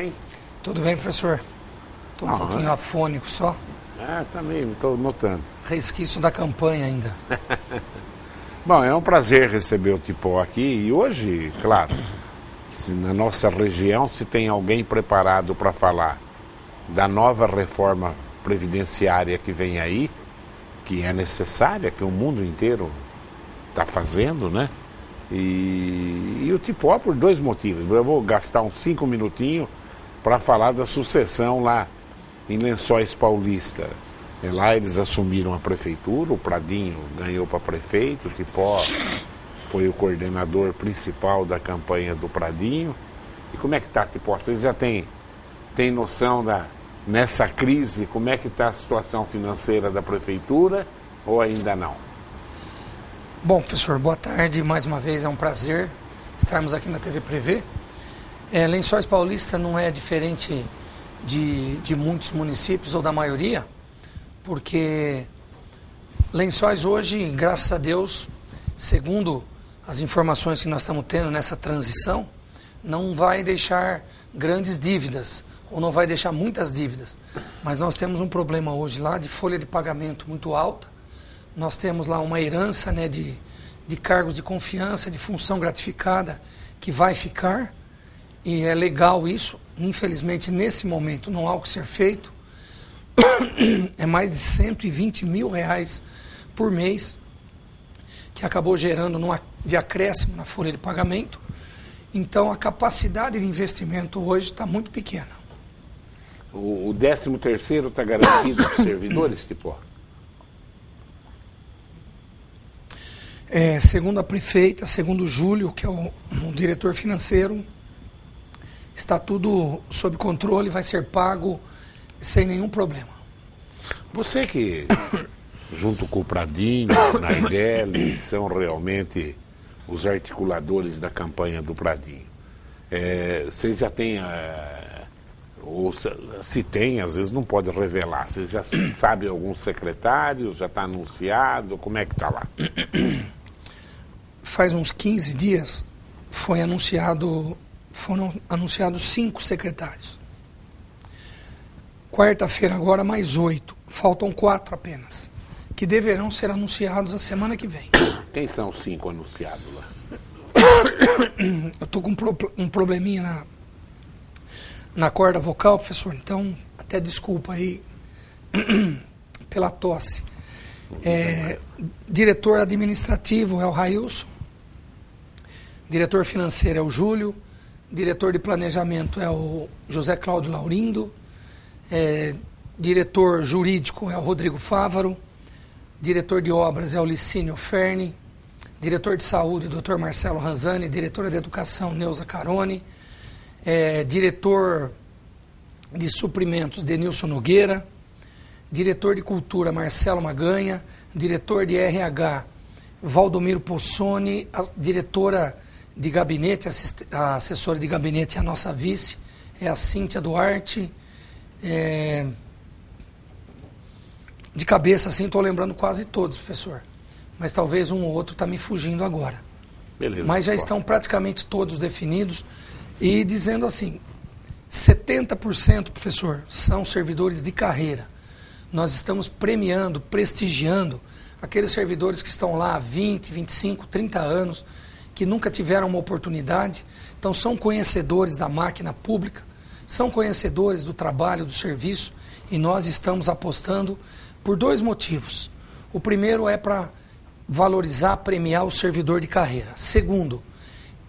Hein? Tudo bem, professor? Estou um pouquinho afônico só. Também estou notando. Resquício da campanha ainda. Bom, é um prazer receber o Tipó aqui e hoje, claro, se na nossa região se tem alguém preparado para falar da nova reforma previdenciária que vem aí, que é necessária, que o mundo inteiro está fazendo, né? E o Tipó por dois motivos. Eu vou gastar uns 5 minutinhos para falar da sucessão lá em Lençóis Paulista. E lá eles assumiram a prefeitura, o Pradinho ganhou para prefeito, o Tipó foi o coordenador principal da campanha do Pradinho. E como é que está, Tipó? Vocês já têm noção nessa crise, como é que está a situação financeira da prefeitura ou ainda não? Bom, professor, boa tarde. Mais uma vez é um prazer estarmos aqui na TV Prevê. Lençóis Paulista não é diferente de muitos municípios ou da maioria, porque Lençóis hoje, graças a Deus, segundo as informações que nós estamos tendo nessa transição, não vai deixar grandes dívidas, ou não vai deixar muitas dívidas. Mas nós temos um problema hoje lá de folha de pagamento muito alta. Nós temos lá uma herança, né, de cargos de confiança, de função gratificada, que vai ficar, e é legal isso. Infelizmente, nesse momento, não há o que ser feito. É mais de R$120 mil por mês, que acabou gerando de acréscimo na folha de pagamento. Então, a capacidade de investimento hoje está muito pequena. O 13º está garantido para os servidores, Tipó? Segundo a prefeita, segundo o Júlio, que é o diretor financeiro, está tudo sob controle, vai ser pago sem nenhum problema. Você que, junto com o Pradinho, na IDEL, são realmente os articuladores da campanha do Pradinho. Vocês já têm, ou se tem, às vezes não pode revelar, vocês já sabem alguns secretários, já está anunciado, como é que está lá? Faz uns 15 dias foram anunciados 5 secretários. Quarta-feira agora mais 8. Faltam 4 apenas, que deverão ser anunciados a semana que vem. Quem são os 5 anunciados lá? Eu estou com um probleminha na corda vocal, professor, então até desculpa aí pela tosse. Diretor administrativo é o Railson, diretor financeiro é o Júlio, diretor de planejamento é o José Cláudio Laurindo, diretor jurídico é o Rodrigo Fávaro, diretor de obras é o Licínio Ferni, diretor de saúde, Dr. Marcelo Ranzani, diretora de educação, Neuza Carone, diretor de suprimentos, Denilson Nogueira, diretor de cultura, Marcelo Maganha, diretor de RH, Valdomiro Possoni, a diretora de gabinete, a assessora de gabinete é a nossa vice, é a Cíntia Duarte. De cabeça, assim, estou lembrando quase todos, professor. Mas talvez um ou outro está me fugindo agora. Beleza, mas já estão praticamente todos definidos. E dizendo assim, 70%, professor, são servidores de carreira. Nós estamos premiando, prestigiando aqueles servidores que estão lá há 20, 25, 30 anos, que nunca tiveram uma oportunidade. Então, são conhecedores da máquina pública, são conhecedores do trabalho, do serviço, e nós estamos apostando por 2 motivos. O primeiro é para valorizar, premiar o servidor de carreira. Segundo,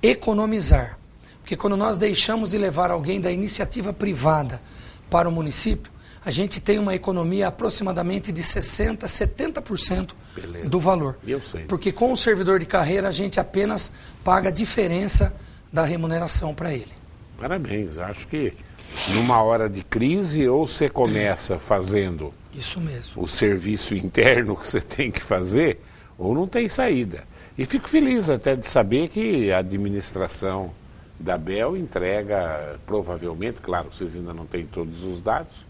economizar. Porque quando nós deixamos de levar alguém da iniciativa privada para o município, a gente tem uma economia aproximadamente de 60%, 70% do valor. Eu sei. Porque com o servidor de carreira a gente apenas paga a diferença da remuneração para ele. Parabéns, acho que numa hora de crise ou você começa fazendo isso mesmo, o serviço interno que você tem que fazer, ou não tem saída. E fico feliz até de saber que a administração da BEL entrega, provavelmente, claro, vocês ainda não têm todos os dados,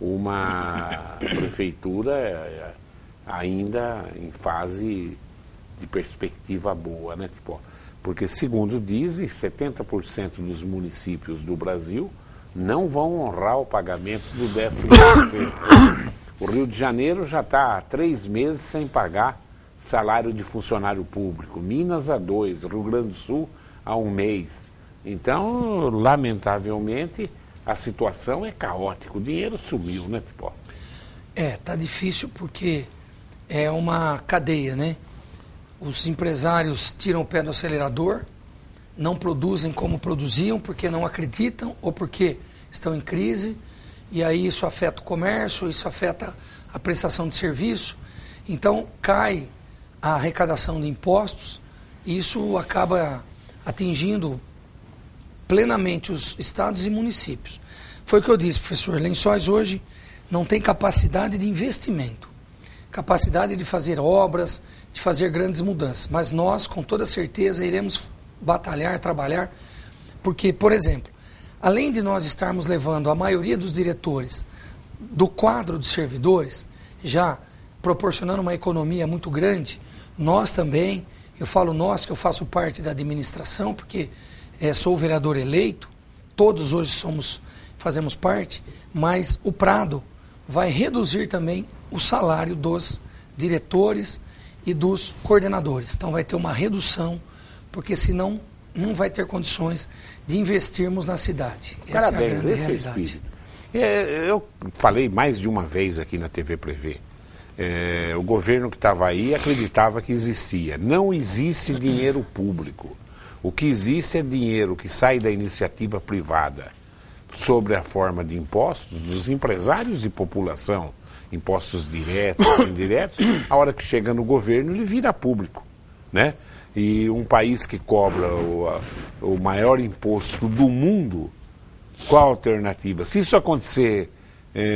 uma prefeitura ainda em fase de perspectiva boa, né? Tipo, porque, segundo dizem, 70% dos municípios do Brasil não vão honrar o pagamento do 13º. O Rio de Janeiro já está há 3 meses sem pagar salário de funcionário público. Minas há 2, Rio Grande do Sul há 1 mês. Então, lamentavelmente, a situação é caótica. O dinheiro sumiu, né, Tipó? Tá difícil porque é uma cadeia, né? Os empresários tiram o pé do acelerador, não produzem como produziam porque não acreditam ou porque estão em crise, e aí isso afeta o comércio, isso afeta a prestação de serviço. Então cai a arrecadação de impostos e isso acaba atingindo plenamente os estados e municípios. Foi o que eu disse, professor, Lençóis hoje não tem capacidade de investimento, capacidade de fazer obras, de fazer grandes mudanças, mas nós com toda certeza iremos batalhar, trabalhar, porque, por exemplo, além de nós estarmos levando a maioria dos diretores do quadro de servidores, já proporcionando uma economia muito grande, nós também, eu falo nós que eu faço parte da administração, porque sou vereador eleito, todos hoje fazemos parte, mas o Prado vai reduzir também o salário dos diretores e dos coordenadores. Então vai ter uma redução, porque senão não vai ter condições de investirmos na cidade. Essa Parabéns, é a grande esse realidade. é o espírito. Eu falei mais de uma vez aqui na TV Prevê. O governo que estava aí acreditava que existia. Não existe dinheiro público. O que existe é dinheiro que sai da iniciativa privada sobre a forma de impostos dos empresários e população, impostos diretos, indiretos. A hora que chega no governo, ele vira público, né? E um país que cobra o maior imposto do mundo, qual a alternativa? Se isso acontecer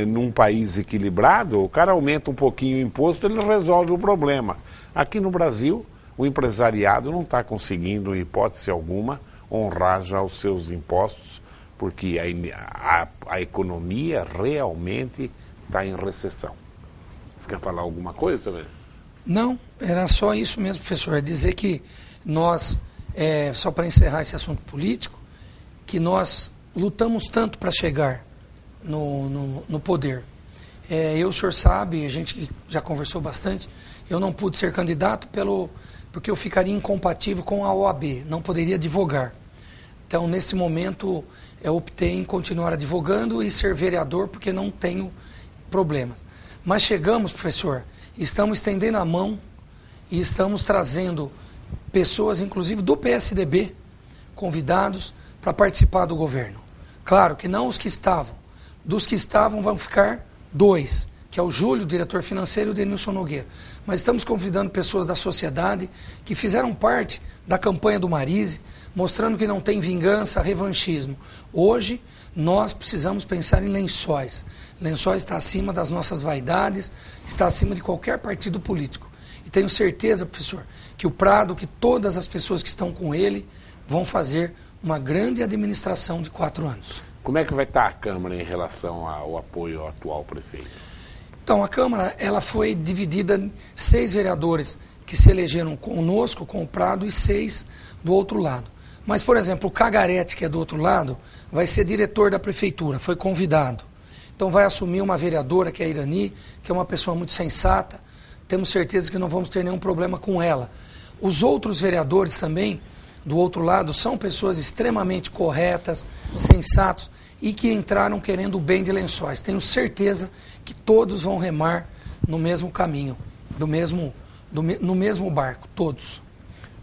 num país equilibrado, o cara aumenta um pouquinho o imposto, ele resolve o problema. Aqui no Brasil, o empresariado não está conseguindo, em hipótese alguma, honrar já os seus impostos, porque a economia realmente está em recessão. Você quer falar alguma coisa também? Não, era só isso mesmo, professor. É dizer que nós, só para encerrar esse assunto político, que nós lutamos tanto para chegar no poder. O senhor sabe, a gente já conversou bastante, eu não pude ser candidato porque eu ficaria incompatível com a OAB, não poderia advogar. Então, nesse momento, eu optei em continuar advogando e ser vereador, porque não tenho problemas. Mas chegamos, professor, estamos estendendo a mão e estamos trazendo pessoas, inclusive do PSDB, convidados para participar do governo. Claro que não os que estavam. Dos que estavam vão ficar 2, que é o Júlio, diretor financeiro, e o Denilson Nogueira. Mas estamos convidando pessoas da sociedade que fizeram parte da campanha do Marise, mostrando que não tem vingança, revanchismo. Hoje, nós precisamos pensar em Lençóis. Lençóis está acima das nossas vaidades, está acima de qualquer partido político. E tenho certeza, professor, que o Prado, que todas as pessoas que estão com ele, vão fazer uma grande administração de 4 anos. Como é que vai estar a Câmara em relação ao apoio ao atual prefeito? Então, a Câmara ela foi dividida em 6 vereadores que se elegeram conosco, com o Prado, e 6 do outro lado. Mas, por exemplo, o Cagarete, que é do outro lado, vai ser diretor da prefeitura, foi convidado. Então vai assumir uma vereadora, que é a Irani, que é uma pessoa muito sensata. Temos certeza que não vamos ter nenhum problema com ela. Os outros vereadores também, do outro lado, são pessoas extremamente corretas, sensatos e que entraram querendo o bem de Lençóis. Tenho certeza que todos vão remar no mesmo caminho, no mesmo barco, todos.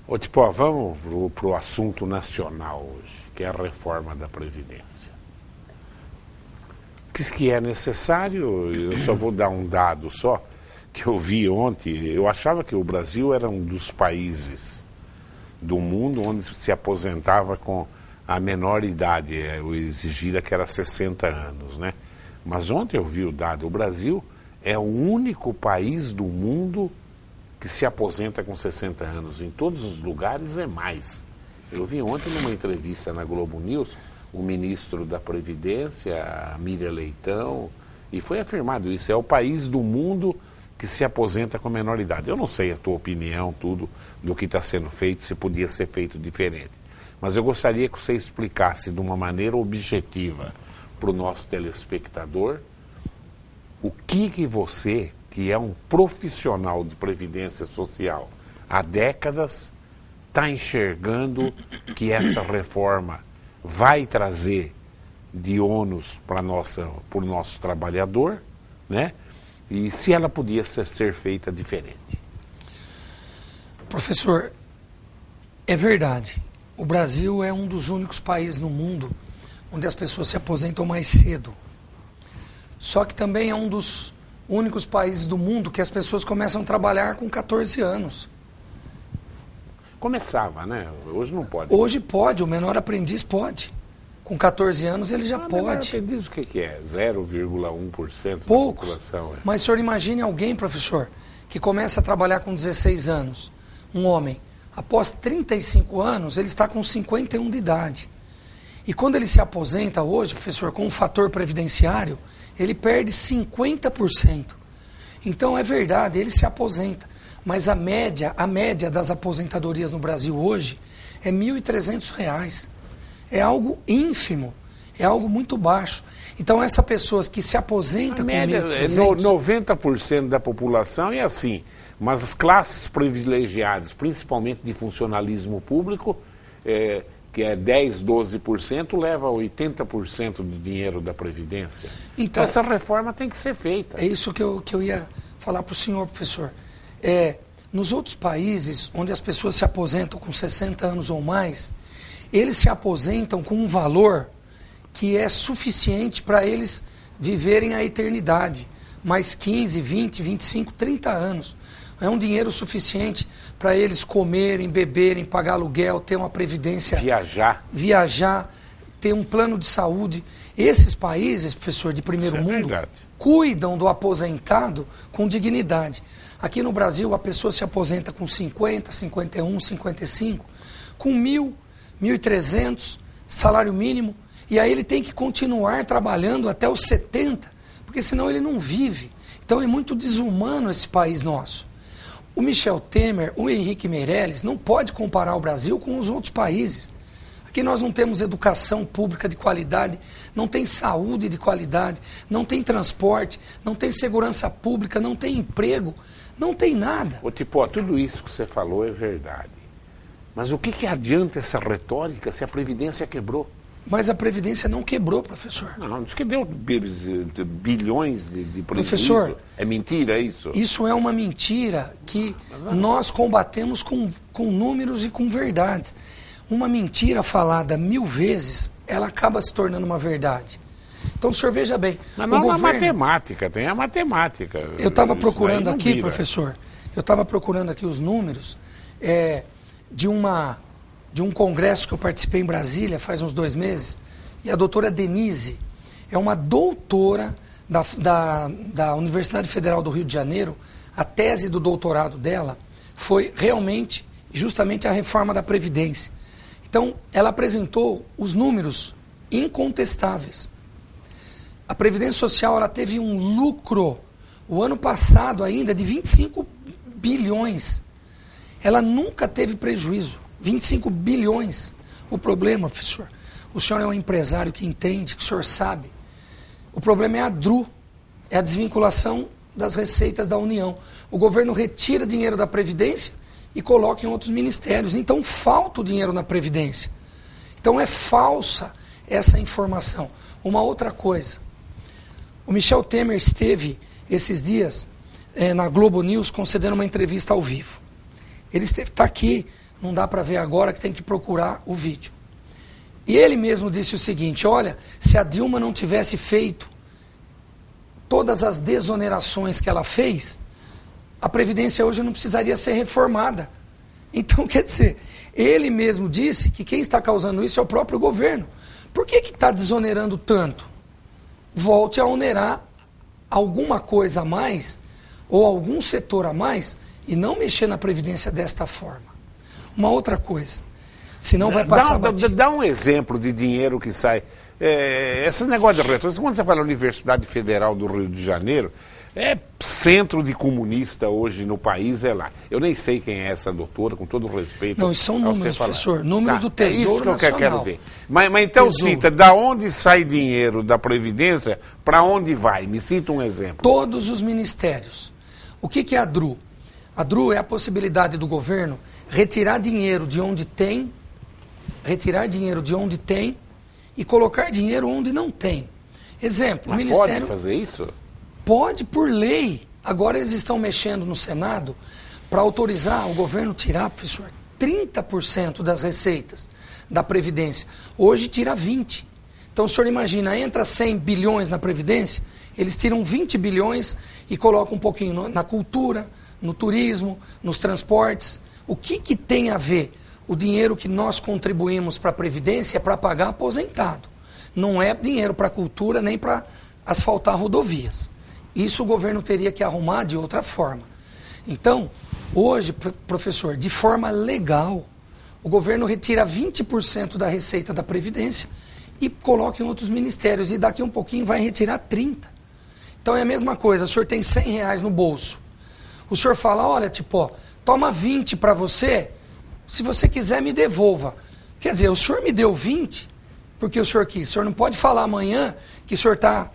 Ô Tipó, vamos para o assunto nacional hoje, que é a reforma da Previdência. Diz que é necessário, eu só vou dar um dado só, que eu vi ontem. Eu achava que o Brasil era um dos países do mundo onde se aposentava com a menor idade, eu exigira que era 60 anos, né? Mas ontem eu vi o dado, o Brasil é o único país do mundo que se aposenta com 60 anos. Em todos os lugares é mais. Eu vi ontem numa entrevista na Globo News, o ministro da Previdência, a Miriam Leitão, e foi afirmado isso, é o país do mundo que se aposenta com menor idade. Eu não sei a tua opinião, tudo do que está sendo feito, se podia ser feito diferente. Mas eu gostaria que você explicasse de uma maneira objetiva para o nosso telespectador o que você, que é um profissional de previdência social há décadas, está enxergando que essa reforma vai trazer de ônus para o nosso trabalhador, né? E se ela podia ser feita diferente. Professor, é verdade. O Brasil é um dos únicos países no mundo onde as pessoas se aposentam mais cedo. Só que também é um dos únicos países do mundo que as pessoas começam a trabalhar com 14 anos. Começava, né? Hoje não pode. Hoje pode, o menor aprendiz pode. Com 14 anos ele já pode. Menor aprendiz o que é? 0,1% Poucos. da população. É. Mas o senhor imagine alguém, professor, que começa a trabalhar com 16 anos, um homem. Após 35 anos, ele está com 51 de idade. E quando ele se aposenta hoje, professor, com um fator previdenciário, ele perde 50%. Então é verdade, ele se aposenta. Mas a média das aposentadorias no Brasil hoje é R$ 1.300. É algo ínfimo, é algo muito baixo. Então essa pessoa que se aposenta com 1.300... 90% da população é assim, mas as classes privilegiadas, principalmente de funcionalismo público, que é 10, 12%, leva 80% do dinheiro da Previdência. Então essa reforma tem que ser feita. É isso que eu ia falar para o senhor, professor. Nos outros países, onde as pessoas se aposentam com 60 anos ou mais, eles se aposentam com um valor que é suficiente para eles viverem a eternidade. Mais 15, 20, 25, 30 anos. É um dinheiro suficiente para eles comerem, beberem, pagar aluguel, ter uma previdência... Viajar, ter um plano de saúde. Esses países, professor, de primeiro mundo, cuidam do aposentado com dignidade. Aqui no Brasil, a pessoa se aposenta com 50, 51, 55, com 1.000, 1.300, salário mínimo, e aí ele tem que continuar trabalhando até os 70, porque senão ele não vive. Então é muito desumano esse país nosso. O Michel Temer, o Henrique Meirelles, não pode comparar o Brasil com os outros países. Aqui nós não temos educação pública de qualidade, não tem saúde de qualidade, não tem transporte, não tem segurança pública, não tem emprego, não tem nada. Ô Tipó, tudo isso que você falou é verdade. Mas o que adianta essa retórica se a Previdência quebrou? Mas a Previdência não quebrou, professor. Não, diz que deu bilhões de prejuízo. Professor, é mentira isso? Isso é uma mentira que nós combatemos com números e com verdades. Uma mentira falada 1000 vezes, ela acaba se tornando uma verdade. Então o senhor veja bem. Mas não na matemática, tem a matemática. Eu estava procurando aqui, professor, eu estava procurando aqui os números de um congresso que eu participei em Brasília faz uns 2 meses, e a doutora Denise é uma doutora da Universidade Federal do Rio de Janeiro. A tese do doutorado dela foi realmente, justamente a reforma da Previdência. Então, ela apresentou os números incontestáveis. A Previdência Social ela teve um lucro, o ano passado ainda, de 25 bilhões. Ela nunca teve prejuízo. 25 bilhões. O problema, professor, o senhor é um empresário que entende, que o senhor sabe. O problema é a DRU, é a desvinculação das receitas da União. O governo retira dinheiro da Previdência e coloca em outros ministérios. Então falta o dinheiro na Previdência. Então é falsa essa informação. Uma outra coisa, o Michel Temer esteve esses dias na Globo News concedendo uma entrevista ao vivo. Ele está aqui, não dá para ver agora, que tem que procurar o vídeo. E ele mesmo disse o seguinte: olha, se a Dilma não tivesse feito todas as desonerações que ela fez, a Previdência hoje não precisaria ser reformada. Então, quer dizer, ele mesmo disse que quem está causando isso é o próprio governo. Por que está desonerando tanto? Volte a onerar alguma coisa a mais, ou algum setor a mais, e não mexer na Previdência desta forma. Uma outra coisa, senão vai passar batido. Dá um exemplo de dinheiro que sai. Esses negócios de retorno, quando você fala Universidade Federal do Rio de Janeiro, centro de comunista hoje no país é lá. Eu nem sei quem é essa doutora, com todo o respeito. Não, isso são números, professor. Números do Tesouro Nacional. É isso que eu quero ver. Mas então Tesouro. cita, da onde sai dinheiro da Previdência, para onde vai? Me cita um exemplo. Todos os ministérios. O que é a DRU? A DRU é a possibilidade do governo retirar dinheiro de onde tem e colocar dinheiro onde não tem. Exemplo, Mas o Ministério... pode fazer isso? Pode, por lei. Agora eles estão mexendo no Senado para autorizar o governo tirar, professor, 30% das receitas da Previdência. Hoje tira 20%. Então o senhor imagina, entra 100 bilhões na Previdência, eles tiram 20 bilhões e colocam um pouquinho na cultura, no turismo, nos transportes. O que tem a ver o dinheiro que nós contribuímos para a Previdência para pagar aposentado? Não é dinheiro para a cultura nem para asfaltar rodovias. Isso o governo teria que arrumar de outra forma. Então, hoje, professor, de forma legal, o governo retira 20% da receita da Previdência e coloca em outros ministérios. E daqui um pouquinho vai retirar 30%. Então é a mesma coisa, o senhor tem R$100 no bolso. O senhor fala, olha, toma 20 para você, se você quiser me devolva. Quer dizer, o senhor me deu 20 porque o senhor quis. O senhor não pode falar amanhã que o senhor está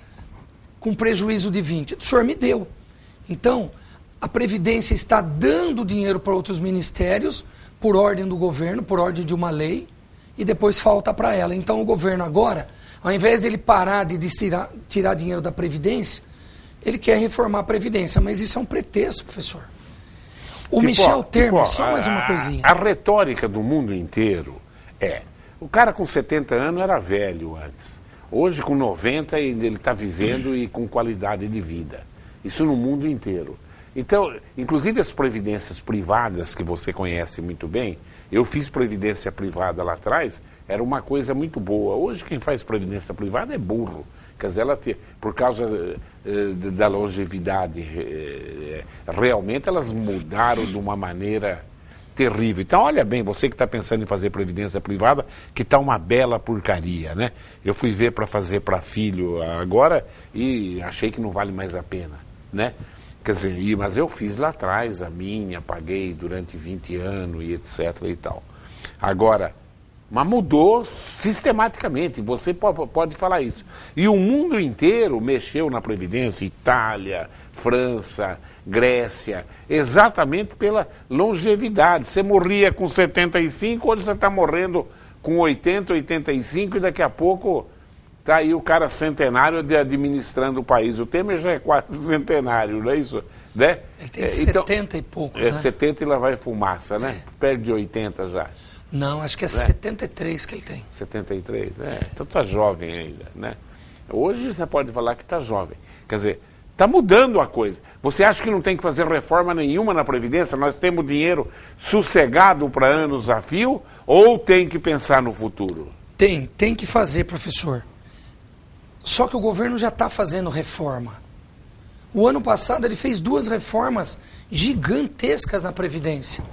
com prejuízo de 20. O senhor me deu. Então, a Previdência está dando dinheiro para outros ministérios, por ordem do governo, por ordem de uma lei, e depois falta para ela. Então, o governo agora, ao invés de ele parar de tirar dinheiro da Previdência, ele quer reformar a Previdência. Mas isso é um pretexto, professor. O Michel Temer, só mais uma coisinha. A retórica do mundo inteiro o cara com 70 anos era velho antes. Hoje, com 90, ele está vivendo e com qualidade de vida. Isso no mundo inteiro. Então, inclusive as previdências privadas, que você conhece muito bem, eu fiz previdência privada lá atrás, era uma coisa muito boa. Hoje, quem faz previdência privada é burro. Quer dizer, por causa da longevidade, realmente elas mudaram de uma maneira terrível. Então, olha bem, você que está pensando em fazer previdência privada, que está uma bela porcaria, né? Eu fui ver para fazer para filho agora e achei que não vale mais a pena, né? Quer dizer, mas eu fiz lá atrás a minha, paguei durante 20 anos e etc e tal. Agora, mas mudou sistematicamente, você pode falar isso. E o mundo inteiro mexeu na Previdência, Itália, França, Grécia, exatamente pela longevidade. Você morria com 75, hoje você está morrendo com 80, 85 e daqui a pouco está aí o cara centenário administrando o país. O Temer já é quase centenário, não é isso? Né? Ele tem 70 e poucos, né? 70 e lá vai fumaça, né? Perde 80 já. Não, acho que é 73 que ele tem. 73? Então está jovem ainda, né? Hoje você pode falar que está jovem. Quer dizer, está mudando a coisa. Você acha que não tem que fazer reforma nenhuma na Previdência? Nós temos dinheiro sossegado para anos a fio? Ou tem que pensar no futuro? Tem que fazer, professor. Só que o governo já está fazendo reforma. O ano passado ele fez 2 reformas gigantescas na Previdência.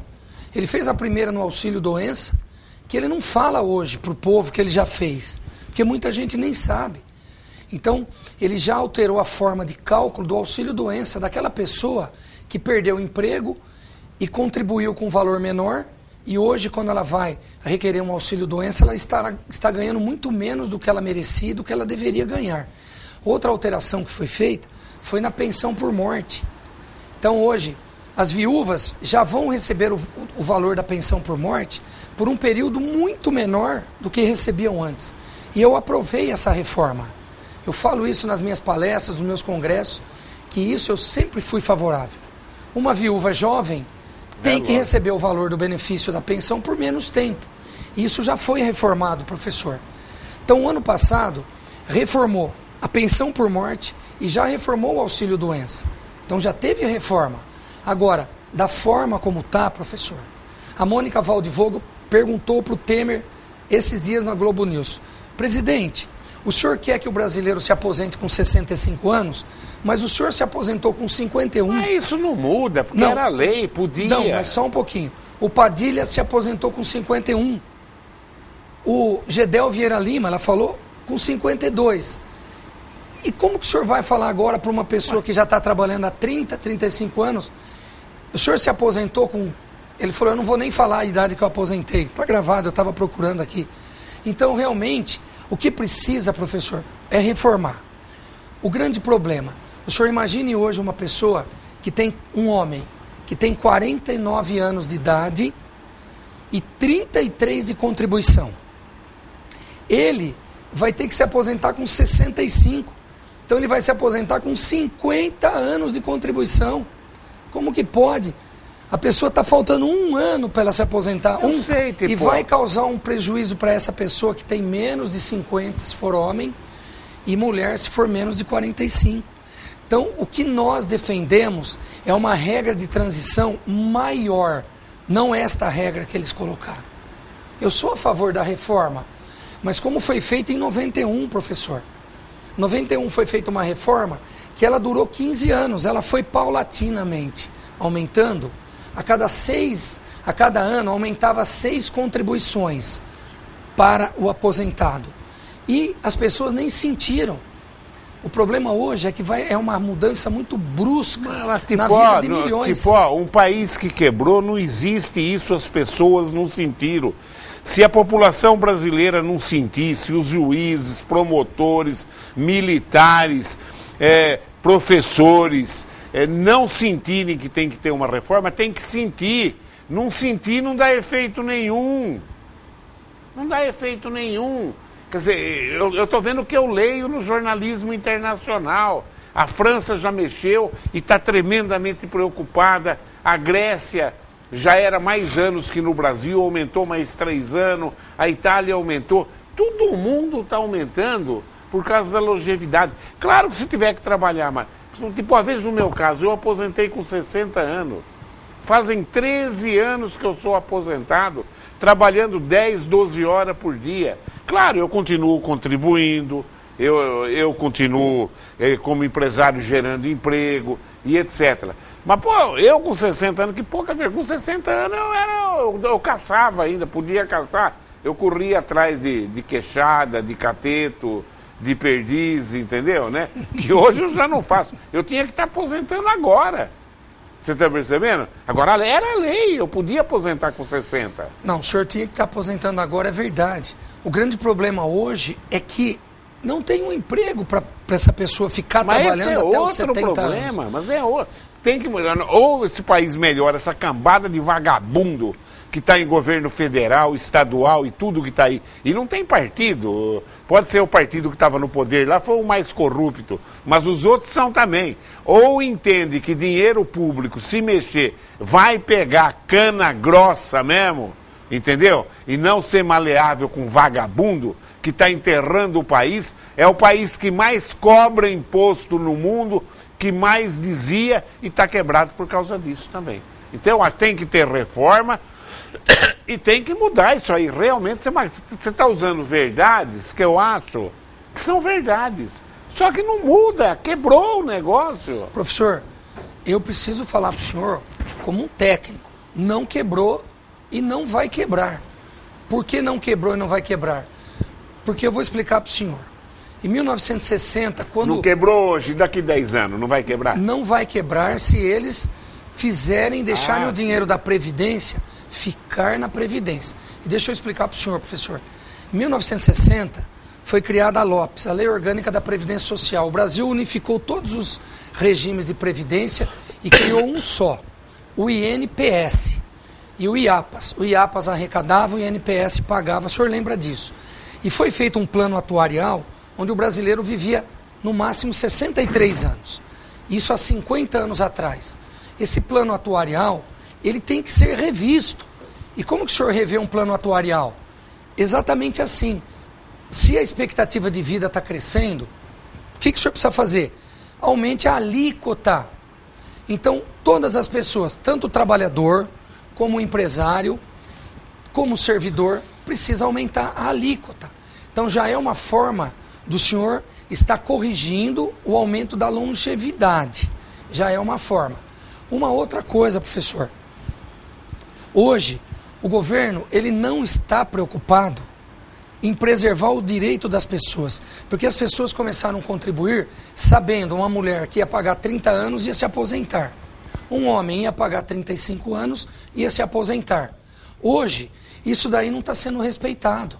Ele fez a primeira no auxílio-doença, que ele não fala hoje para o povo que ele já fez, porque muita gente nem sabe. Então, ele já alterou a forma de cálculo do auxílio-doença daquela pessoa que perdeu o emprego e contribuiu com um valor menor, e hoje, quando ela vai requerer um auxílio-doença, ela está ganhando muito menos do que ela merecia, do que ela deveria ganhar. Outra alteração que foi feita foi na pensão por morte. Então, hoje, as viúvas já vão receber o valor da pensão por morte por um período muito menor do que recebiam antes. E eu aprovei essa reforma. Eu falo isso nas minhas palestras, nos meus congressos, que isso eu sempre fui favorável. Uma viúva jovem tem que receber o valor do benefício da pensão por menos tempo. E isso já foi reformado, professor. Então, o ano passado, reformou a pensão por morte e já reformou o auxílio-doença. Então, já teve a reforma. Agora, da forma como está, professor, a Mônica Valdivogo perguntou para o Temer esses dias na Globo News: presidente, o senhor quer que o brasileiro se aposente com 65 anos, mas o senhor se aposentou com 51. Mas isso não muda, porque não, era lei, podia. Não, mas só um pouquinho. O Padilha se aposentou com 51. O Gedel Vieira Lima, ela falou, com 52. E como que o senhor vai falar agora para uma pessoa que já está trabalhando há 30, 35 anos? O senhor se aposentou com... Ele falou, eu não vou nem falar a idade que eu aposentei. Está gravado, eu estava procurando aqui. Então, realmente, o que precisa, professor, é reformar. O grande problema, o senhor imagine hoje uma pessoa que tem, um homem, que tem 49 anos de idade e 33 de contribuição. Ele vai ter que se aposentar com 65. Então ele vai se aposentar com 50 anos de contribuição. Como que pode? A pessoa está faltando 1 ano para ela se aposentar. E vai causar um prejuízo para essa pessoa que tem menos de 50, se for homem, e mulher, se for menos de 45. Então, o que nós defendemos é uma regra de transição maior, não esta regra que eles colocaram. Eu sou a favor da reforma, mas como foi feita em 91, professor? 91 foi feita uma reforma que ela durou 15 anos, ela foi paulatinamente aumentando. A cada ano aumentava 6 contribuições para o aposentado. E as pessoas nem sentiram. O problema hoje é que é uma mudança muito brusca na vida de milhões. Um país que quebrou, não existe isso, as pessoas não sentiram. Se a população brasileira não sentisse, os juízes, promotores, militares, professores, não sentirem que tem que ter uma reforma, tem que sentir. Não sentir não dá efeito nenhum. Não dá efeito nenhum. Quer dizer, eu estou vendo o que eu leio no jornalismo internacional. A França já mexeu e está tremendamente preocupada. A Grécia já era mais anos que no Brasil, aumentou mais 3 anos. A Itália aumentou. Todo mundo está aumentando por causa da longevidade. Claro que se tiver que trabalhar, mas tipo, às vezes no meu caso, eu aposentei com 60 anos. Fazem 13 anos que eu sou aposentado, trabalhando 10, 12 horas por dia. Claro, eu continuo contribuindo, eu continuo como empresário gerando emprego e etc. Mas, pô, eu com 60 anos, que pouca vergonha, com 60 anos eu caçava ainda, podia caçar. Eu corria atrás de queixada, de cateto, de perdiz, entendeu, né? Que hoje eu já não faço. Eu tinha que estar aposentando agora. Você está percebendo? Agora era lei, eu podia aposentar com 60. Não, o senhor tinha que estar aposentando agora, é verdade. O grande problema hoje é que não tem um emprego para essa pessoa ficar trabalhando até os 70 anos. Mas é outro. Tem que mudar. Ou esse país melhora, essa cambada de vagabundo que está em governo federal, estadual e tudo que está aí. E não tem partido. Pode ser o partido que estava no poder lá, foi o mais corrupto. Mas os outros são também. Ou entende que dinheiro público, se mexer, vai pegar cana grossa mesmo, entendeu? E não ser maleável com vagabundo que está enterrando o país. É o país que mais cobra imposto no mundo, que mais desvia e está quebrado por causa disso também. Então tem que ter reforma e tem que mudar isso aí. Realmente você está usando verdades que eu acho que são verdades. Só que não muda, quebrou o negócio. Professor, eu preciso falar para o senhor como um técnico. Não quebrou e não vai quebrar. Por que não quebrou e não vai quebrar? Porque eu vou explicar para o senhor. Em 1960, quando... Não quebrou hoje, daqui 10 anos, não vai quebrar? Não vai quebrar se eles deixarem o dinheiro da Previdência ficar na Previdência. E deixa eu explicar para o senhor, professor. Em 1960, foi criada a LOPS, a Lei Orgânica da Previdência Social. O Brasil unificou todos os regimes de Previdência e criou um só, o INPS e o IAPAS. O IAPAS arrecadava, o INPS pagava, o senhor lembra disso. E foi feito um plano atuarial onde o brasileiro vivia no máximo 63 anos. Isso há 50 anos atrás. Esse plano atuarial, ele tem que ser revisto. E como que o senhor revê um plano atuarial? Exatamente assim. Se a expectativa de vida está crescendo, o que o senhor precisa fazer? Aumente a alíquota. Então, todas as pessoas, tanto o trabalhador, como o empresário, como o servidor, precisa aumentar a alíquota. Então, já é uma forma do senhor estar corrigindo o aumento da longevidade. Já é uma forma. Uma outra coisa, professor. Hoje, o governo ele não está preocupado em preservar o direito das pessoas. Porque as pessoas começaram a contribuir sabendo uma mulher que ia pagar 30 anos ia se aposentar. Um homem ia pagar 35 anos ia se aposentar. Hoje, isso daí não está sendo respeitado.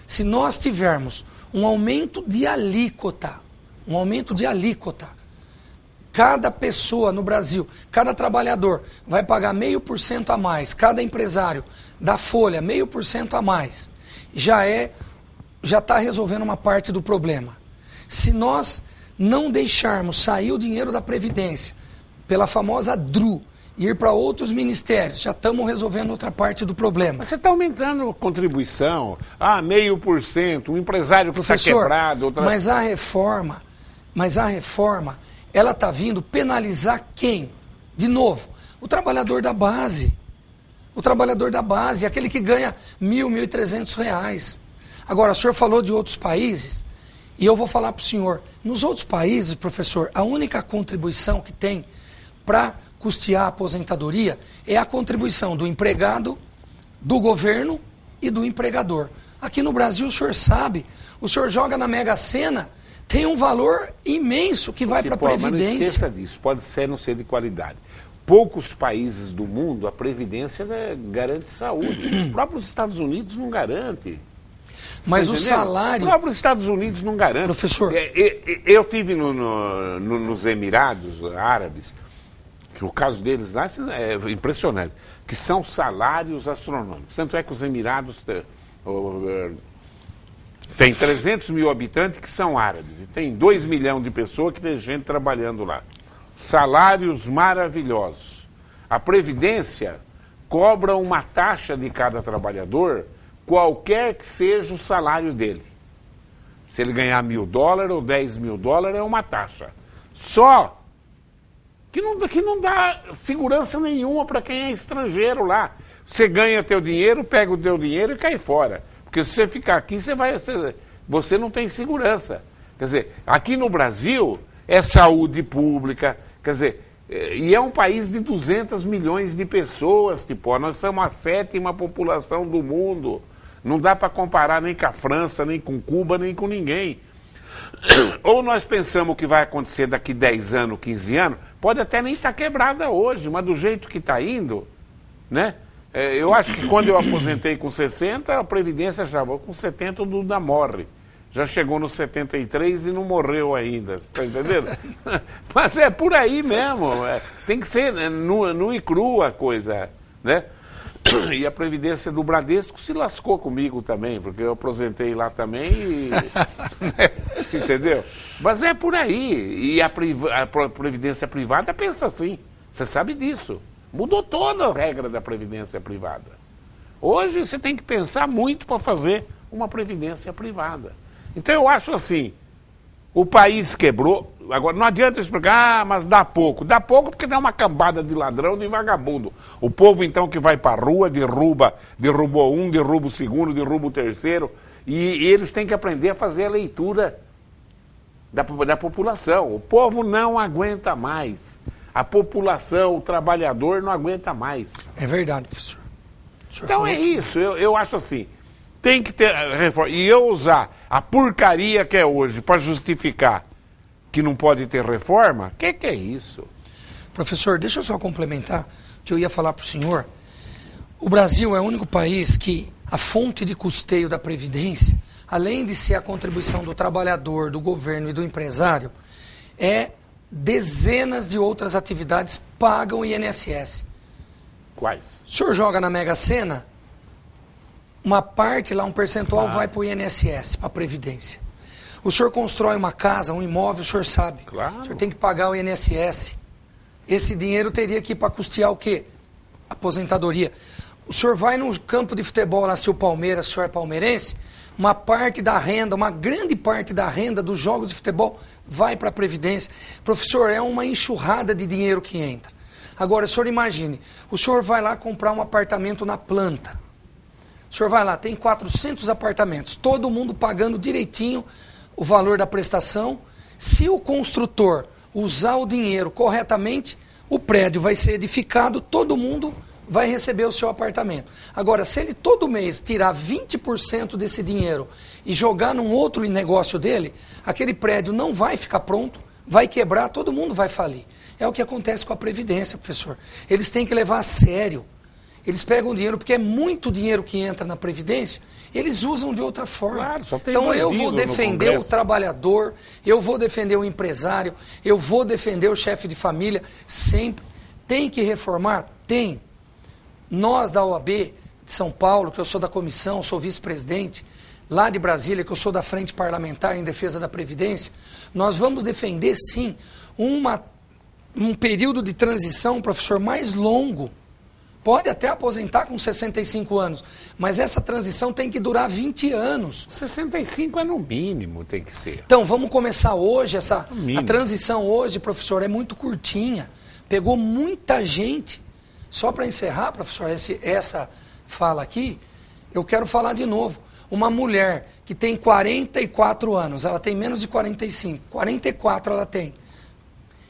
Se nós tivermos um aumento de alíquota, cada pessoa no Brasil, cada trabalhador vai pagar 0,5% a mais, cada empresário da folha 0,5% a mais, já está resolvendo uma parte do problema. Se nós não deixarmos sair o dinheiro da Previdência pela famosa DRU e ir para outros ministérios, já estamos resolvendo outra parte do problema. Mas você está aumentando a contribuição, 0,5%, um empresário que está quebrado... Mas a reforma, ela está vindo penalizar quem? De novo, o trabalhador da base. O trabalhador da base, aquele que ganha R$ 1.300. Agora, o senhor falou de outros países, e eu vou falar para o senhor. Nos outros países, professor, a única contribuição que tem para custear a aposentadoria é a contribuição do empregado, do governo e do empregador. Aqui no Brasil, o senhor sabe, o senhor joga na Mega Sena, tem um valor imenso que vai para a Previdência. Mas não esqueça disso, pode ser não ser de qualidade. Poucos países do mundo a Previdência garante saúde. Os próprios Estados Unidos não garante. Mas o salário... Os próprios Estados Unidos não garante. Professor... Eu estive nos Emirados Árabes, que o caso deles lá é impressionante, que são salários astronômicos. Tanto é que os Emirados tem 300 mil habitantes que são árabes, e tem 2 milhões de pessoas que tem gente trabalhando lá. Salários maravilhosos. A Previdência cobra uma taxa de cada trabalhador, qualquer que seja o salário dele. Se ele ganhar $1.000 ou $10.000, é uma taxa. Só que não dá segurança nenhuma para quem é estrangeiro lá. Você ganha teu dinheiro, pega o teu dinheiro e cai fora. Porque se você ficar aqui, você não tem segurança. Quer dizer, aqui no Brasil é saúde pública, quer dizer, e é um país de 200 milhões de pessoas, tipo, nós somos a 7ª população do mundo. Não dá para comparar nem com a França, nem com Cuba, nem com ninguém. Ou nós pensamos que vai acontecer daqui 10 anos, 15 anos, pode até nem estar quebrada hoje, mas do jeito que está indo, né? Eu acho que quando eu aposentei com 60, a Previdência já com 70 o Duda morre. Já chegou nos 73 e não morreu ainda, está entendendo? Mas é por aí mesmo, tem que ser nu e cru a coisa, né? E a Previdência do Bradesco se lascou comigo também, porque eu aposentei lá também, entendeu? Mas é por aí, e a Previdência privada pensa assim, você sabe disso. Mudou toda a regra da Previdência privada. Hoje você tem que pensar muito para fazer uma Previdência privada. Então eu acho assim, o país quebrou, agora não adianta explicar, mas dá pouco. Dá pouco porque dá uma cambada de ladrão, de vagabundo. O povo então que vai para a rua, derrubou um, derruba o segundo, derruba o terceiro, e eles têm que aprender a fazer a leitura da população. O povo não aguenta mais. A população, o trabalhador não aguenta mais. É verdade, professor. Então é isso, eu acho assim, tem que ter reforma. E eu usar a porcaria que é hoje para justificar que não pode ter reforma, que é isso? Professor, deixa eu só complementar o que eu ia falar para o senhor. O Brasil é o único país que a fonte de custeio da Previdência, além de ser a contribuição do trabalhador, do governo e do empresário, dezenas de outras atividades pagam o INSS. Quais? O senhor joga na Mega Sena, uma parte lá, um percentual vai para o INSS, para a Previdência. O senhor constrói uma casa, um imóvel, o senhor sabe. Claro. O senhor tem que pagar o INSS. Esse dinheiro teria que ir para custear o quê? Aposentadoria. O senhor vai no campo de futebol lá, se o Palmeiras, se o senhor é palmeirense, uma parte da renda, uma grande parte da renda dos jogos de futebol vai para a Previdência. Professor, é uma enxurrada de dinheiro que entra. Agora, o senhor imagine, o senhor vai lá comprar um apartamento na planta. O senhor vai lá, tem 400 apartamentos, todo mundo pagando direitinho o valor da prestação. Se o construtor usar o dinheiro corretamente, o prédio vai ser edificado, todo mundo vai receber o seu apartamento. Agora, se ele todo mês tirar 20% desse dinheiro e jogar num outro negócio dele, aquele prédio não vai ficar pronto, vai quebrar, todo mundo vai falir. É o que acontece com a Previdência, professor. Eles têm que levar a sério. Eles pegam o dinheiro, porque é muito dinheiro que entra na Previdência, eles usam de outra forma. Claro, só tem então eu vou defender o trabalhador, eu vou defender o empresário, eu vou defender o chefe de família, sempre. Tem que reformar? Tem. Nós da OAB de São Paulo, que eu sou da comissão, sou vice-presidente, lá de Brasília, que eu sou da Frente Parlamentar em Defesa da Previdência, nós vamos defender, sim, um período de transição, professor, mais longo. Pode até aposentar com 65 anos, mas essa transição tem que durar 20 anos. 65 é no mínimo, tem que ser. Então, vamos começar hoje, a transição hoje, professor, é muito curtinha. Pegou muita gente. Só para encerrar, professor, essa fala aqui, eu quero falar de novo. Uma mulher que tem 44 anos, ela tem menos de 45, 44 ela tem,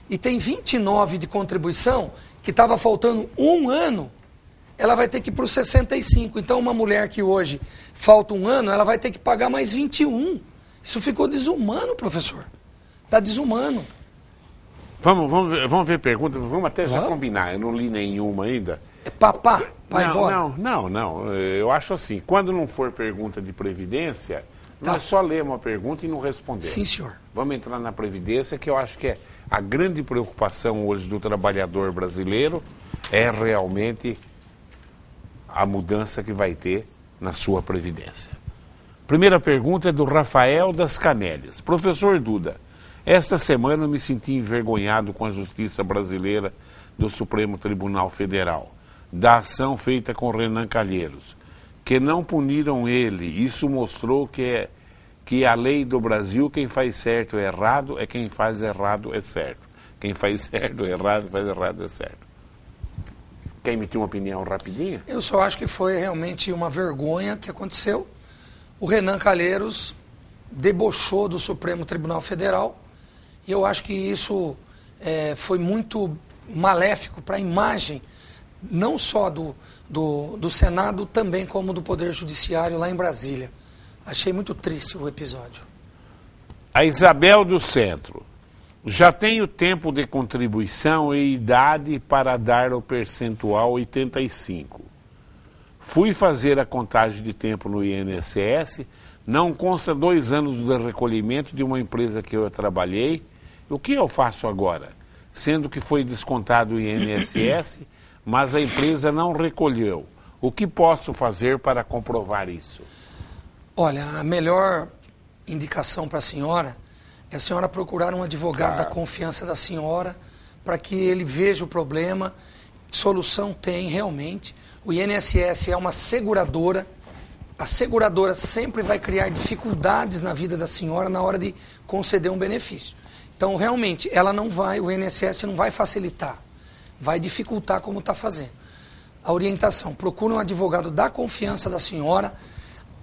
e tem 29 de contribuição, que estava faltando um ano, ela vai ter que ir para os 65. Então, uma mulher que hoje falta um ano, ela vai ter que pagar mais 21. Isso ficou desumano, professor. Está desumano. Vamos ver perguntas, vamos até já combinar, eu não li nenhuma ainda. Vai embora. Não, eu acho assim, quando não for pergunta de Previdência, nós só lemos uma pergunta e não respondemos. Sim, senhor. Vamos entrar na Previdência, que eu acho que é a grande preocupação hoje do trabalhador brasileiro, é realmente a mudança que vai ter na sua Previdência. Primeira pergunta é do Rafael das Canélias. Professor Duda, esta semana eu me senti envergonhado com a justiça brasileira do Supremo Tribunal Federal, da ação feita com Renan Calheiros, que não puniram ele. Isso mostrou que a lei do Brasil, quem faz certo é errado, é quem faz errado é certo. Quem faz certo é errado, faz errado é certo. Quer emitir uma opinião rapidinha? Eu só acho que foi realmente uma vergonha que aconteceu. O Renan Calheiros debochou do Supremo Tribunal Federal. E eu acho que isso foi muito maléfico para a imagem, não só do Senado, também como do Poder Judiciário lá em Brasília. Achei muito triste o episódio. A Isabel do Centro. Já tenho tempo de contribuição e idade para dar o percentual 85. Fui fazer a contagem de tempo no INSS, não consta 2 anos de recolhimento de uma empresa que eu trabalhei. O que eu faço agora? Sendo que foi descontado o INSS, mas a empresa não recolheu. O que posso fazer para comprovar isso? Olha, a melhor indicação para a senhora é a senhora procurar um advogado da confiança da senhora para que ele veja o problema. Solução tem realmente. O INSS é uma seguradora. A seguradora sempre vai criar dificuldades na vida da senhora na hora de conceder um benefício. Então, realmente, o INSS não vai facilitar, vai dificultar como está fazendo. A orientação, procure um advogado da confiança da senhora,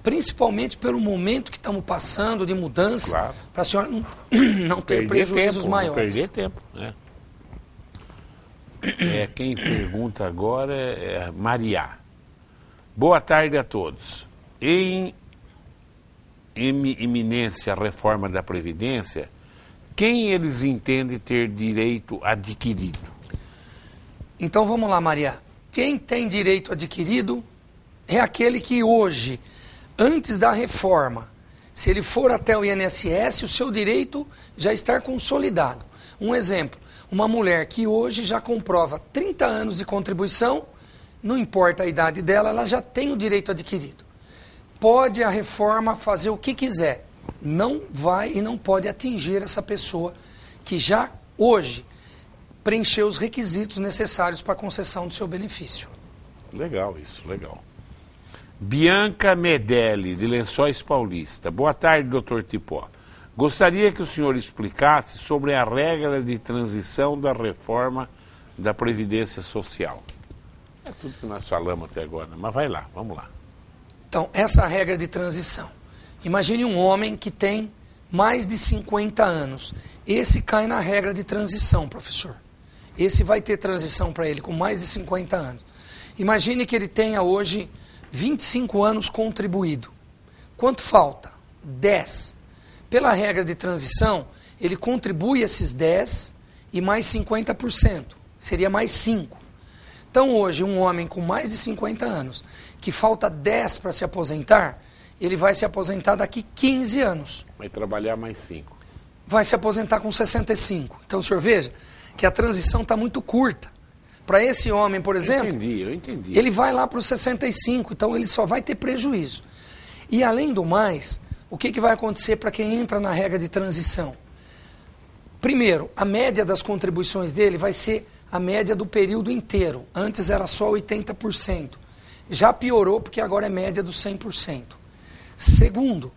principalmente pelo momento que estamos passando de mudança, para a senhora não ter prejuízos maiores. Não perder tempo, né? Quem pergunta agora é Maria. Boa tarde a todos. Em iminência a reforma da Previdência, quem eles entendem ter direito adquirido? Então vamos lá, Maria. Quem tem direito adquirido é aquele que hoje, antes da reforma, se ele for até o INSS, o seu direito já está consolidado. Um exemplo, uma mulher que hoje já comprova 30 anos de contribuição, não importa a idade dela, ela já tem o direito adquirido. Pode a reforma fazer o que quiser, não vai e não pode atingir essa pessoa que já hoje preencheu os requisitos necessários para a concessão do seu benefício. Legal isso, legal. Bianca Medelli, de Lençóis Paulista. Boa tarde, doutor Tipó. Gostaria que o senhor explicasse sobre a regra de transição da reforma da Previdência Social. É tudo que nós falamos até agora, mas vai lá, vamos lá. Então, essa regra de transição. Imagine um homem que tem mais de 50 anos. Esse cai na regra de transição, professor. Esse vai ter transição para ele com mais de 50 anos. Imagine que ele tenha hoje 25 anos contribuído. Quanto falta? 10. Pela regra de transição, ele contribui esses 10 e mais 50%. Seria mais 5. Então hoje, um homem com mais de 50 anos, que falta 10 para se aposentar, ele vai se aposentar daqui 15 anos. Vai trabalhar mais 5. Vai se aposentar com 65. Então o senhor veja que a transição está muito curta. Para esse homem, por exemplo, Eu entendi. ele vai lá para os 65, então ele só vai ter prejuízo. E além do mais, o que vai acontecer para quem entra na regra de transição? Primeiro, a média das contribuições dele vai ser a média do período inteiro. Antes era só 80%. Já piorou porque agora é média dos 100%. Segundo,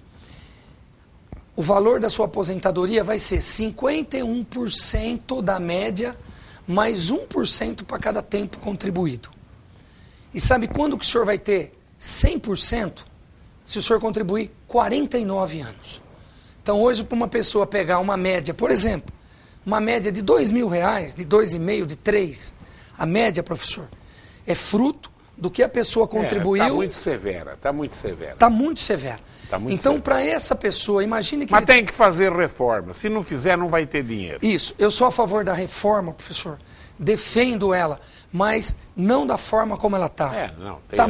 o valor da sua aposentadoria vai ser 51% da média, mais 1% para cada tempo contribuído. E sabe quando que o senhor vai ter 100%? Se o senhor contribuir 49 anos. Então hoje, para uma pessoa pegar uma média, por exemplo, uma média de R$2.000, de 2,5, de 3, a média, professor, é fruto do que a pessoa contribuiu. Está muito severa, está muito severa. Está muito severa. Então, severo. para essa pessoa, imagine que... Mas tem que fazer reforma. Se não fizer, não vai ter dinheiro. Isso. Eu sou a favor da reforma, professor. Defendo ela, mas não da forma como ela está. Está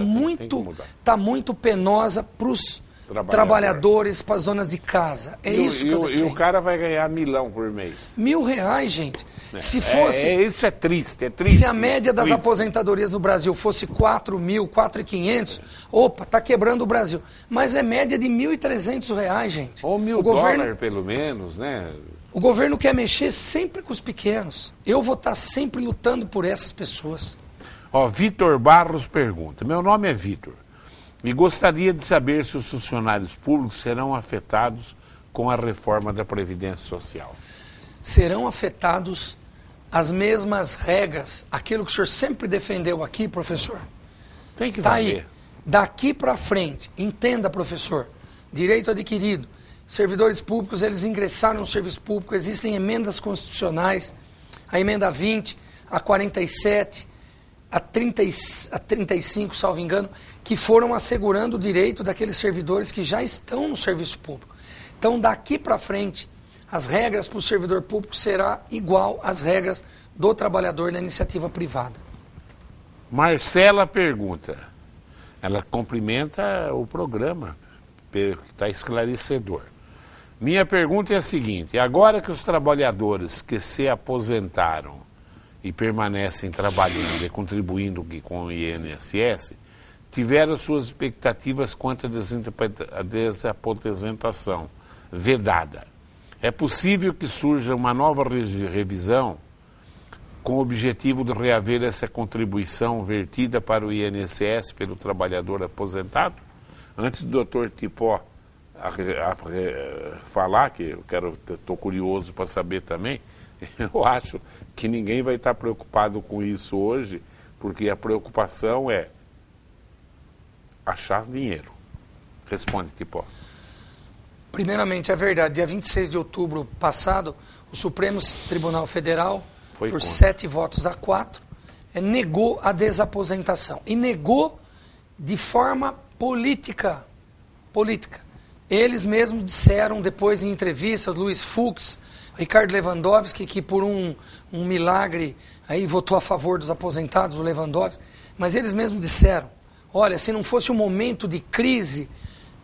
muito penosa para os trabalhadores, para as donas de casa. É isso que eu defendo. E o cara vai ganhar R$1.000 por mês. R$1.000, gente. Se fosse... Isso é triste, é triste. Se a média das aposentadorias no Brasil fosse 4.000, 4.500, opa, está quebrando o Brasil. Mas é média de R$1.300, gente. Ou $1.000 pelo menos, né? O governo quer mexer sempre com os pequenos. Eu vou estar sempre lutando por essas pessoas. Vitor Barros pergunta, meu nome é Vitor, e gostaria de saber se os funcionários públicos serão afetados com a reforma da Previdência Social. Serão afetados as mesmas regras, aquilo que o senhor sempre defendeu aqui, professor. Tem que Tá valer. aí. Daqui para frente, entenda, professor, direito adquirido. Servidores públicos, eles ingressaram no serviço público, existem emendas constitucionais, a emenda 20, a 47, a 35, salvo engano, que foram assegurando o direito daqueles servidores que já estão no serviço público. Então, daqui para frente, as regras para o servidor público serão igual às regras do trabalhador na iniciativa privada. Marcela pergunta, ela cumprimenta o programa, que está esclarecedor. Minha pergunta é a seguinte, agora que os trabalhadores que se aposentaram e permanecem trabalhando e contribuindo com o INSS, tiveram suas expectativas quanto à desaposentação vedada. É possível que surja uma nova revisão com o objetivo de reaver essa contribuição vertida para o INSS pelo trabalhador aposentado? Antes do Dr. Tipó falar, que eu estou curioso para saber também, eu acho que ninguém vai estar preocupado com isso hoje, porque a preocupação é achar dinheiro. Responde, Tipó. Primeiramente, é verdade, dia 26 de outubro passado, o Supremo Tribunal Federal, por 7 votos a 4, negou a desaposentação. E negou de forma política. Eles mesmos disseram depois em entrevista, Luiz Fux, Ricardo Lewandowski, que por um milagre aí votou a favor dos aposentados, o Lewandowski, mas eles mesmos disseram, olha, se não fosse um momento de crise,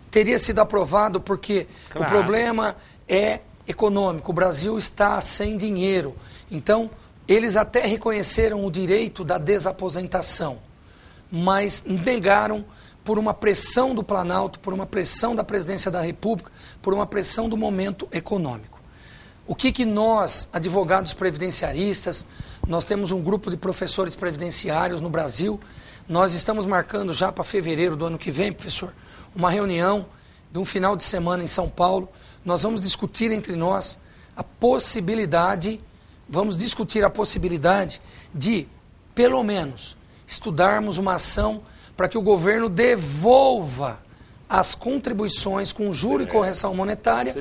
teria sido aprovado porque o problema é econômico, o Brasil está sem dinheiro. Então, eles até reconheceram o direito da desaposentação, mas negaram por uma pressão do Planalto, por uma pressão da Presidência da República, por uma pressão do momento econômico. O que nós, advogados previdenciaristas, nós temos um grupo de professores previdenciários no Brasil, nós estamos marcando já para fevereiro do ano que vem, professor, uma reunião de um final de semana em São Paulo. Nós vamos discutir entre nós a possibilidade, de, pelo menos, estudarmos uma ação para que o governo devolva as contribuições com juro e correção monetária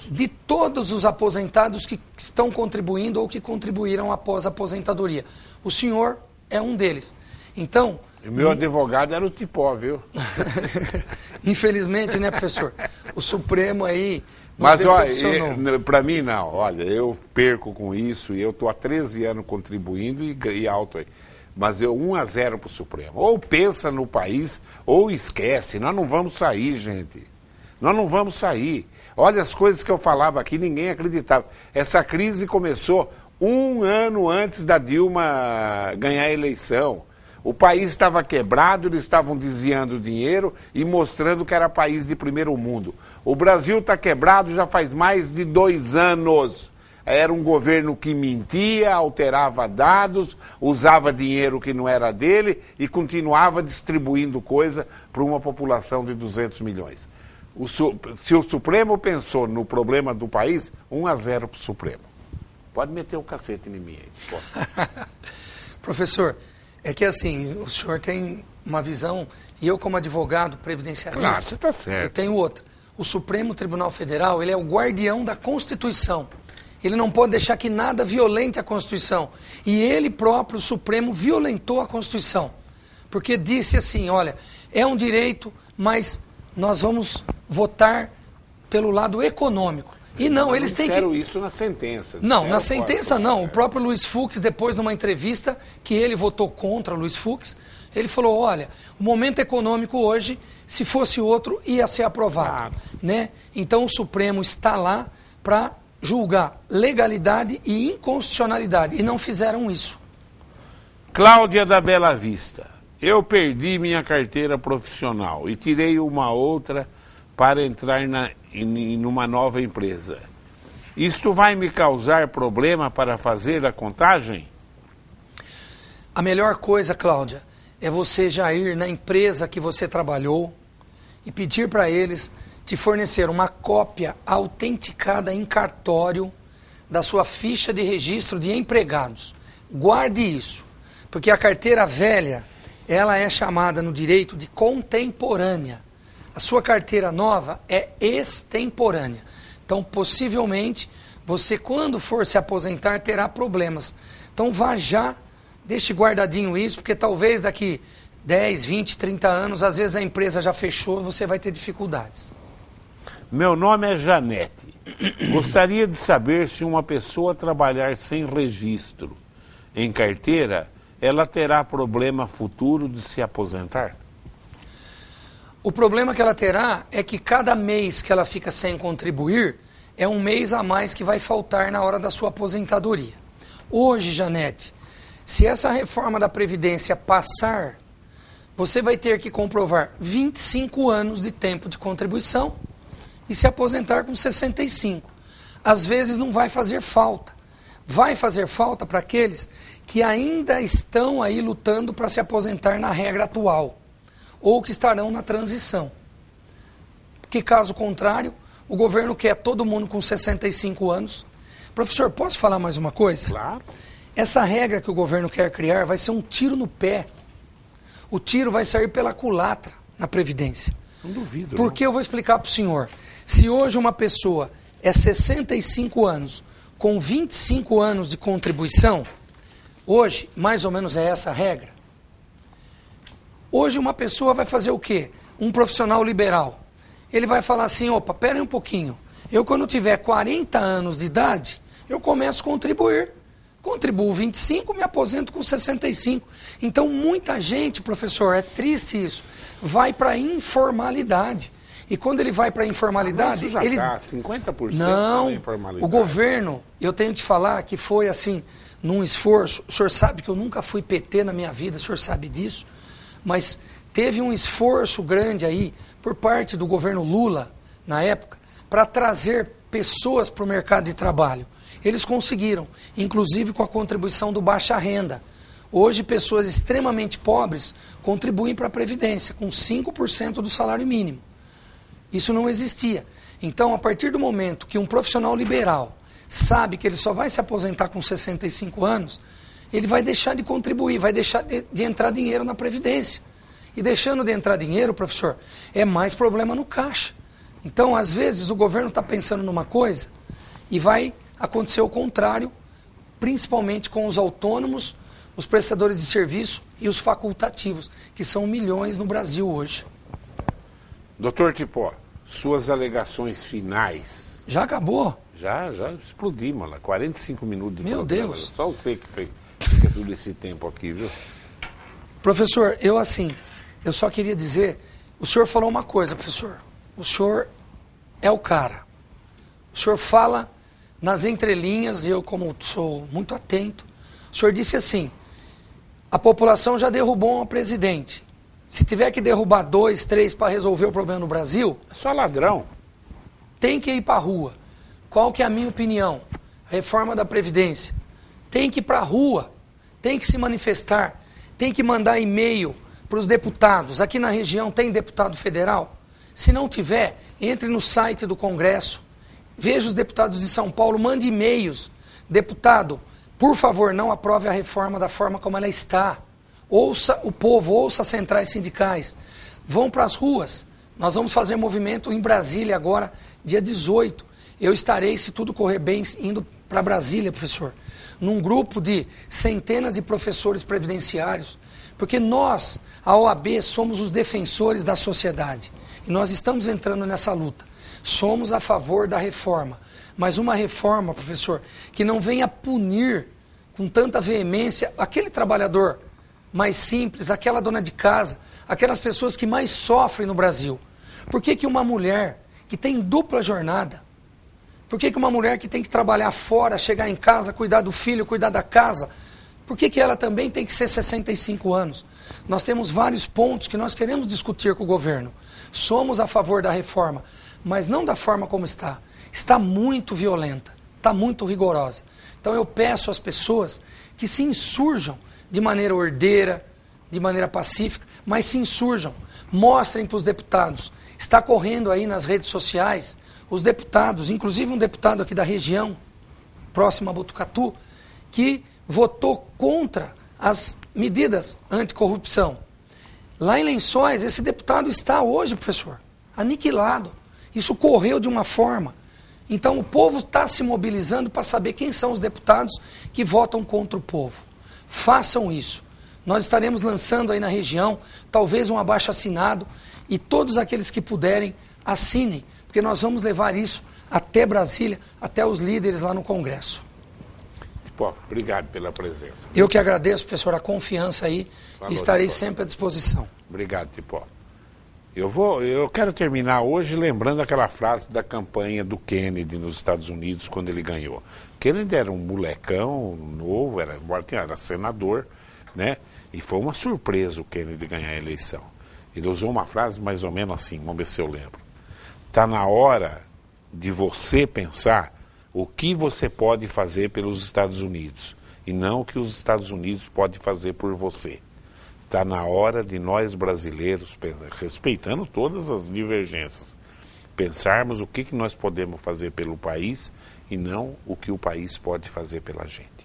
de todos os aposentados que estão contribuindo ou que contribuíram após a aposentadoria. O senhor é um deles. Então... O meu advogado era o Tipó, viu? Infelizmente, né, professor? O Supremo aí nos Mas, decepcionou. olha, para mim, não. Olha, eu perco com isso e eu estou há 13 anos contribuindo e alto aí. Mas 1-0 para o Supremo. Ou pensa no país, ou esquece. Nós não vamos sair, gente. Nós não vamos sair. Olha as coisas que eu falava aqui, ninguém acreditava. Essa crise começou 1 ano antes da Dilma ganhar a eleição. O país estava quebrado, eles estavam desviando dinheiro e mostrando que era país de primeiro mundo. O Brasil está quebrado já faz mais de 2 anos. Era um governo que mentia, alterava dados, usava dinheiro que não era dele e continuava distribuindo coisa para uma população de 200 milhões. Se o Supremo pensou no problema do país, 1-0 para o Supremo. Pode meter o cacete em mim aí. Professor, é que assim, o senhor tem uma visão, e eu como advogado previdenciarista, claro, você tá certo. Eu tenho outra. O Supremo Tribunal Federal, ele é o guardião da Constituição. Ele não pode deixar que nada violente a Constituição. E ele próprio, o Supremo, violentou a Constituição. Porque disse assim, olha, é um direito, mas nós vamos votar pelo lado econômico. E não, eles têm que... disseram isso na sentença. Não, na sentença não. O próprio Luiz Fux, depois de uma entrevista que ele votou contra Luiz Fux, ele falou, olha, o momento econômico hoje, se fosse outro, ia ser aprovado. Claro. Né? Então o Supremo está lá para julgar legalidade e inconstitucionalidade. E não fizeram isso. Cláudia da Bela Vista. Eu perdi minha carteira profissional e tirei uma outra para entrar numa nova empresa. Isto vai me causar problema para fazer a contagem? A melhor coisa, Cláudia, é você já ir na empresa que você trabalhou e pedir para eles te fornecer uma cópia autenticada em cartório da sua ficha de registro de empregados. Guarde isso, porque a carteira velha, ela é chamada no direito de contemporânea. A sua carteira nova é extemporânea. Então, possivelmente, você, quando for se aposentar, terá problemas. Então, vá já, deixe guardadinho isso, porque talvez daqui 10, 20, 30 anos, às vezes a empresa já fechou e você vai ter dificuldades. Meu nome é Janete. Gostaria de saber se uma pessoa trabalhar sem registro em carteira, ela terá problema futuro de se aposentar? O problema que ela terá é que cada mês que ela fica sem contribuir, é um mês a mais que vai faltar na hora da sua aposentadoria. Hoje, Janete, se essa reforma da Previdência passar, você vai ter que comprovar 25 anos de tempo de contribuição e se aposentar com 65. Às vezes não vai fazer falta. Vai fazer falta para aqueles que ainda estão aí lutando para se aposentar na regra atual, ou que estarão na transição. Porque caso contrário, o governo quer todo mundo com 65 anos. Professor, posso falar mais uma coisa? Claro. Essa regra que o governo quer criar vai ser um tiro no pé. O tiro vai sair pela culatra na Previdência. Não duvido. Porque eu vou explicar para o senhor. Se hoje uma pessoa é 65 anos com 25 anos de contribuição, hoje, mais ou menos é essa a regra. Hoje uma pessoa vai fazer o quê? Um profissional liberal. Ele vai falar assim, opa, pera aí um pouquinho. Eu quando tiver 40 anos de idade, eu começo a contribuir. Contribuo 25, me aposento com 65. Então muita gente, professor, é triste isso, vai para a informalidade. E quando ele vai para a informalidade... Isso já ele... tá 50% Não, na informalidade. O governo, eu tenho que falar que foi assim, num esforço, o senhor sabe que eu nunca fui PT na minha vida, o senhor sabe disso, mas teve um esforço grande aí por parte do governo Lula, na época, para trazer pessoas para o mercado de trabalho. Eles conseguiram, inclusive com a contribuição do baixa renda. Hoje, pessoas extremamente pobres contribuem para a Previdência, com 5% do salário mínimo. Isso não existia. Então, a partir do momento que um profissional liberal sabe que ele só vai se aposentar com 65 anos, ele vai deixar de contribuir, vai deixar de entrar dinheiro na Previdência. E deixando de entrar dinheiro, professor, é mais problema no caixa. Então, às vezes, o governo está pensando numa coisa e vai acontecer o contrário, principalmente com os autônomos, os prestadores de serviço e os facultativos, que são milhões no Brasil hoje. Doutor Tipó, suas alegações finais. Já acabou? Já explodimos lá, 45 minutos de Meu programa. Deus. Só você que fica todo esse tempo aqui, viu? Professor, eu só queria dizer, o senhor falou uma coisa, professor. O senhor é o cara. O senhor fala nas entrelinhas, e eu, como sou muito atento, o senhor disse assim, a população já derrubou um presidente. Se tiver que derrubar 2, 3 para resolver o problema no Brasil... É só ladrão. Tem que ir para a rua. Qual que é a minha opinião? Reforma da Previdência. Tem que ir para a rua, tem que se manifestar, tem que mandar e-mail para os deputados. Aqui na região tem deputado federal? Se não tiver, entre no site do Congresso, veja os deputados de São Paulo, mande e-mails. Deputado, por favor, não aprove a reforma da forma como ela está. Ouça o povo, ouça as centrais sindicais. Vão para as ruas. Nós vamos fazer movimento em Brasília agora, dia 18. Eu estarei, se tudo correr bem, indo para Brasília, professor, num grupo de centenas de professores previdenciários, porque nós, a OAB, somos os defensores da sociedade. E nós estamos entrando nessa luta. Somos a favor da reforma. Mas uma reforma, professor, que não venha punir com tanta veemência aquele trabalhador mais simples, aquela dona de casa, aquelas pessoas que mais sofrem no Brasil. Por que que uma mulher que tem dupla jornada, por que que uma mulher que tem que trabalhar fora, chegar em casa, cuidar do filho, cuidar da casa, por que que ela também tem que ser 65 anos? Nós temos vários pontos que nós queremos discutir com o governo. Somos a favor da reforma, mas não da forma como está. Está muito violenta, está muito rigorosa. Então eu peço às pessoas que se insurjam de maneira ordeira, de maneira pacífica, mas se insurjam. Mostrem para os deputados. Está correndo aí nas redes sociais, os deputados, inclusive um deputado aqui da região, próximo a Botucatu, que votou contra as medidas anticorrupção. Lá em Lençóis, esse deputado está hoje, professor, aniquilado. Isso correu de uma forma. Então o povo está se mobilizando para saber quem são os deputados que votam contra o povo. Façam isso. Nós estaremos lançando aí na região, talvez um abaixo-assinado, e todos aqueles que puderem, assinem, porque nós vamos levar isso até Brasília, até os líderes lá no Congresso. Pô, obrigado pela presença. Eu que agradeço, professor, a confiança aí, Falou, e estarei doutor. sempre à disposição. Obrigado, Tipó. Eu quero terminar hoje lembrando aquela frase da campanha do Kennedy nos Estados Unidos quando ele ganhou. Kennedy era um molecão novo, era senador, né? E foi uma surpresa o Kennedy ganhar a eleição. Ele usou uma frase mais ou menos assim, vamos ver se eu lembro. Está na hora de você pensar o que você pode fazer pelos Estados Unidos e não o que os Estados Unidos podem fazer por você. Está na hora de nós brasileiros, respeitando todas as divergências, pensarmos o que nós podemos fazer pelo país e não o que o país pode fazer pela gente.